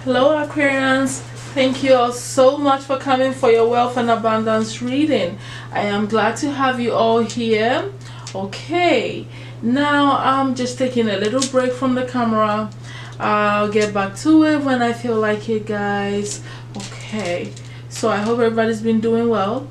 Hello Aquarians, thank you all so much for coming for your wealth and abundance reading. I am glad to have you all here. Okay, now I'm just taking a little break from the camera. I'll get back to it when I feel like it, guys. Okay, so I hope everybody's been doing well.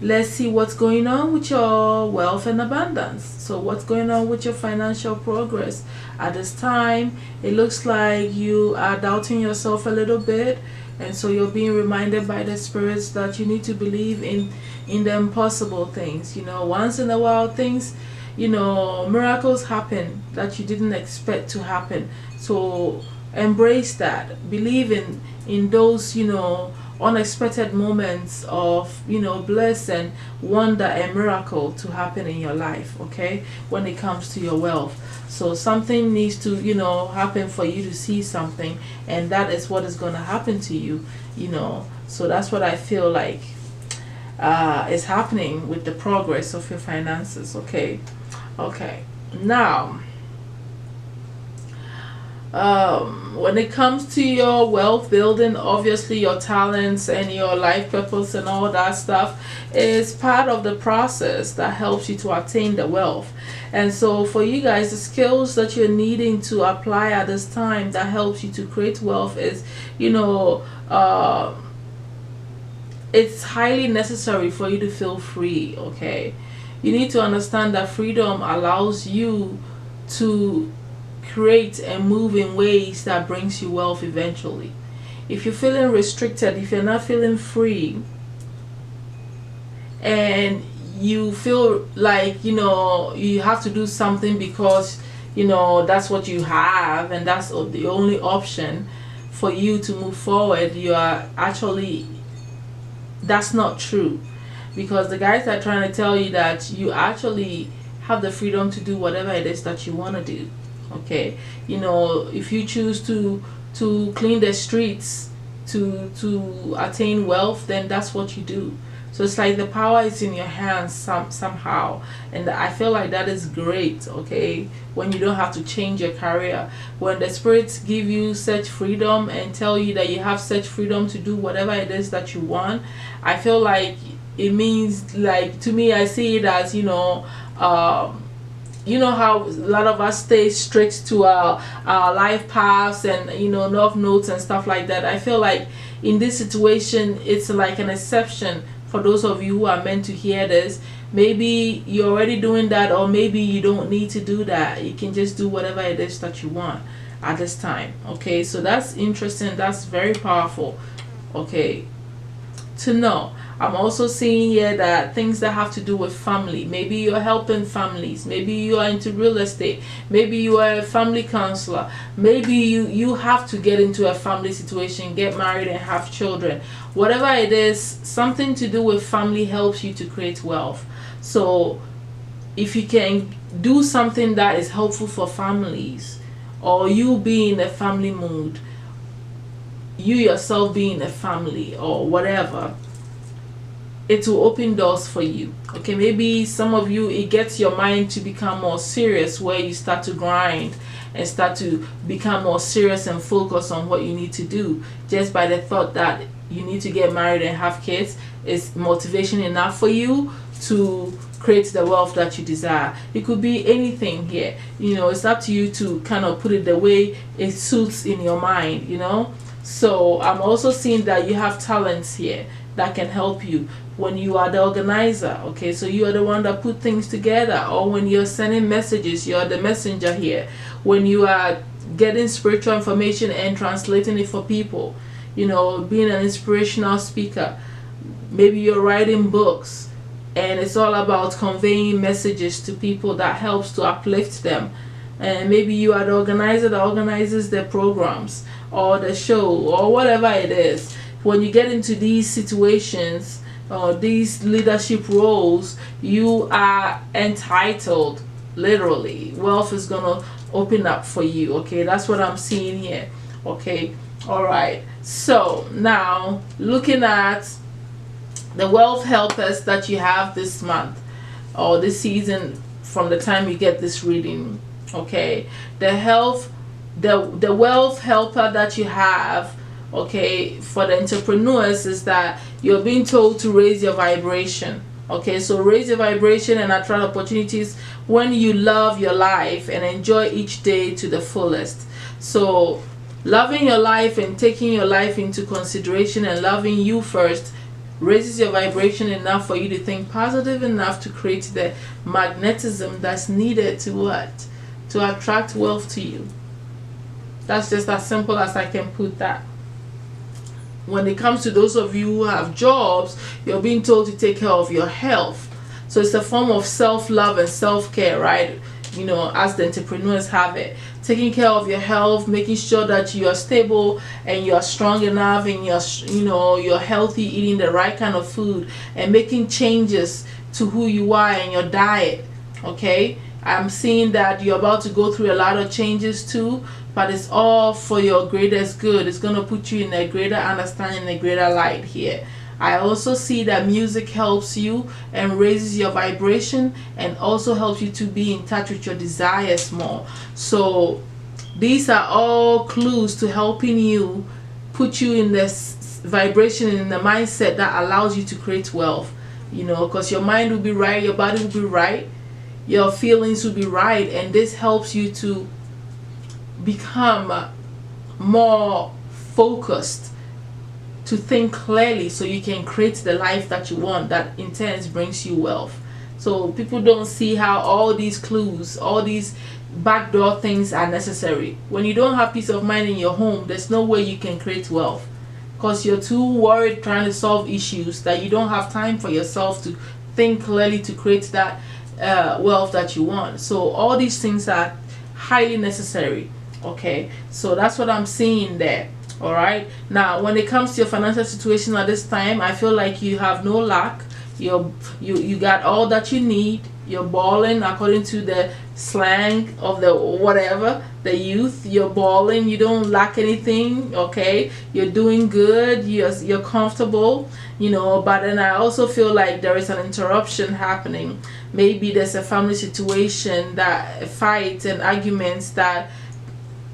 Let's see what's going on with your wealth and abundance. So what's going on with your financial progress at this time? It looks like you are doubting yourself a little bit, and so you're being reminded by the spirits that you need to believe in the impossible things. You know, once in a while things, you know, miracles happen that you didn't expect to happen. So embrace that. Believe in those, you know, unexpected moments of, you know, bliss and wonder and miracle to happen in your life, okay, when it comes to your wealth. So something needs to, you know, happen for you to see something, and that is what is going to happen to you, you know. So that's what I feel like is happening with the progress of your finances. Okay, now when it comes to your wealth building, obviously your talents and your life purpose and all that stuff is part of the process that helps you to attain the wealth. And so for you guys, the skills that you're needing to apply at this time that helps you to create wealth is, you know, it's highly necessary for you to feel free. Okay, you need to understand that freedom allows you to create and move in ways that brings you wealth eventually. If you're feeling restricted, if you're not feeling free, and you feel like, you know, you have to do something because, you know, that's what you have and that's the only option for you to move forward, you are actually, that's not true, because the guys are trying to tell you that you actually have the freedom to do whatever it is that you want to do. Okay, you know, if you choose to clean the streets to attain wealth, then that's what you do. So it's like the power is in your hands somehow, and I feel like that is great. Okay, when you don't have to change your career, when the spirits give you such freedom and tell you that you have such freedom to do whatever it is that you want, I feel like it means, like, to me, I see it as, you know, you know how a lot of us stay strict to our life paths and, you know, love notes and stuff like that. I feel like in this situation it's like an exception for those of you who are meant to hear this. Maybe you're already doing that, or maybe you don't need to do that. You can just do whatever it is that you want at this time. Okay, so that's interesting. That's very powerful, okay, to know. I'm also seeing here that things that have to do with family, maybe you're helping families, maybe you are into real estate, maybe you are a family counselor, maybe you have to get into a family situation, get married and have children. Whatever it is, something to do with family helps you to create wealth. So if you can do something that is helpful for families, or you be in a family mood, you yourself being a family or whatever, it will open doors for you. Okay, maybe some of you, it gets your mind to become more serious, where you start to grind and start to become more serious and focus on what you need to do. Just by the thought that you need to get married and have kids is motivation enough for you to create the wealth that you desire. It could be anything here, you know. It's up to you to kind of put it the way it suits in your mind, you know. So I'm also seeing that you have talents here that can help you when you are the organizer. Okay, so you are the one that put things together, or when you're sending messages, you're the messenger here. When you are getting spiritual information and translating it for people, you know, being an inspirational speaker. Maybe you're writing books and it's all about conveying messages to people that helps to uplift them. And maybe you are the organizer that organizes the programs or the show or whatever it is. When you get into these situations or these leadership roles, you are entitled, literally. Wealth is gonna open up for you. Okay, that's what I'm seeing here. Okay, all right. So now looking at the wealth helpers that you have this month or this season, from the time you get this reading. Okay, the wealth helper that you have okay, for the entrepreneurs is that you're being told to raise your vibration. Okay, so raise your vibration and attract opportunities when you love your life and enjoy each day to the fullest. So loving your life and taking your life into consideration and loving you first raises your vibration enough for you to think positive enough to create the magnetism that's needed to what? To attract wealth to you. That's just as simple as I can put that. When it comes to those of you who have jobs, you're being told to take care of your health. So it's a form of self-love and self-care, right? You know, as the entrepreneurs have it. Taking care of your health, making sure that you are stable and you are strong enough and you're healthy, eating the right kind of food and making changes to who you are and your diet. Okay? I'm seeing that you're about to go through a lot of changes too, but it's all for your greatest good. It's going to put you in a greater understanding, a greater light here. I also see that music helps you and raises your vibration and also helps you to be in touch with your desires more. So these are all clues to helping you put you in this vibration, in the mindset that allows you to create wealth. You know, because your mind will be right, your body will be right, your feelings will be right, and this helps you to become more focused, to think clearly so you can create the life that you want, that in turn brings you wealth. So people don't see how all these clues, all these backdoor things are necessary. When you don't have peace of mind in your home, there's no way you can create wealth, because you're too worried trying to solve issues that you don't have time for yourself to think clearly to create that wealth that you want. So all these things are highly necessary. Okay, so that's what I'm seeing there. All right, now when it comes to your financial situation at this time, I feel like you have no lack. You got all that you need. You're balling, according to the slang of the whatever, the youth. You're balling, you don't lack anything. Okay, you're doing good, you're comfortable, you know. But then I also feel like there is an interruption happening. Maybe there's a family situation, that fights and arguments that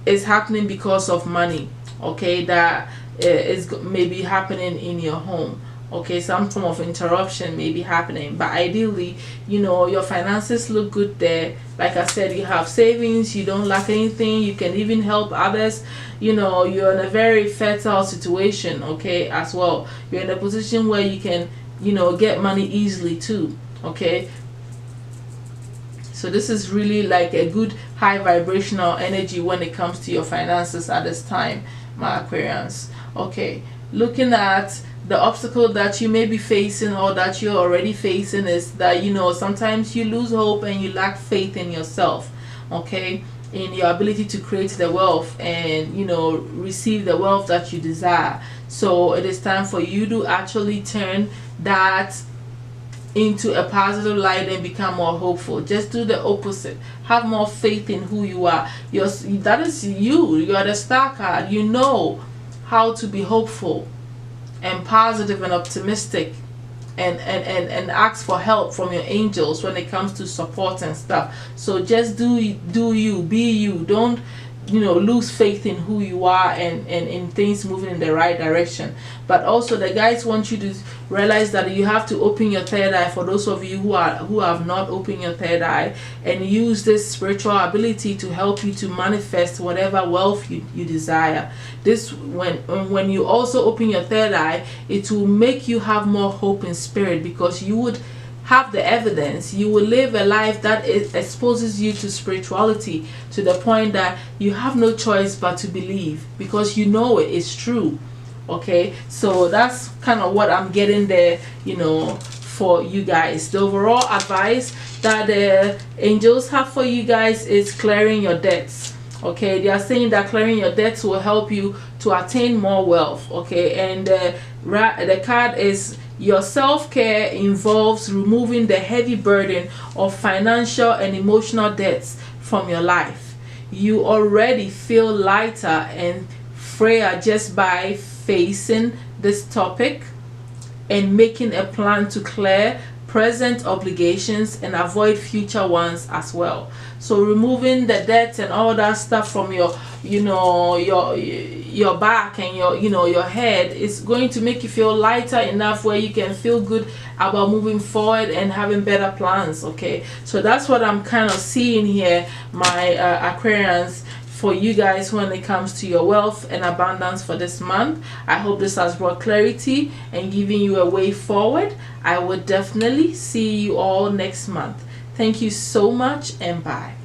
is happening because of money. Okay, that is maybe happening in your home. Okay, some form of interruption may be happening, but ideally, you know, your finances look good there. Like I said, you have savings, you don't lack anything, you can even help others. You know, you're in a very fertile situation, okay, as well. You're in a position where you can, you know, get money easily too. Okay, so this is really like a good high vibrational energy when it comes to your finances at this time, my Aquarians. Okay, looking at the obstacle that you may be facing or that you're already facing is that, you know, sometimes you lose hope and you lack faith in yourself, okay, in your ability to create the wealth and, you know, receive the wealth that you desire. So it is time for you to actually turn that into a positive light and become more hopeful. Just do the opposite. Have more faith in who you are. That is you. You are the star card. You know how to be hopeful and positive and optimistic and ask for help from your angels when it comes to support and stuff. So just do you, be you. Don't, you know, lose faith in who you are and in things moving in the right direction. But also the guys want you to realize that you have to open your third eye, for those of you who have not opened your third eye, and use this spiritual ability to help you to manifest whatever wealth you desire. This, when you also open your third eye, it will make you have more hope in spirit, because you would have the evidence. You will live a life that exposes you to spirituality to the point that you have no choice but to believe, because you know it is true. Okay, so that's kind of what I'm getting there, you know, for you guys. The overall advice that the angels have for you guys is clearing your debts. Okay, they are saying that clearing your debts will help you to attain more wealth. Okay, and the card is your self-care involves removing the heavy burden of financial and emotional debts from your life. You already feel lighter and freer just by facing this topic and making a plan to clear present obligations and avoid future ones as well. So removing the debts and all that stuff from your, you know, your back and your, you know, your head is going to make you feel lighter enough where you can feel good about moving forward and having better plans. Okay, so that's what I'm kind of seeing here, my Aquarians, for you guys when it comes to your wealth and abundance for this month. I hope this has brought clarity and giving you a way forward. I would definitely see you all next month. Thank you so much, and bye.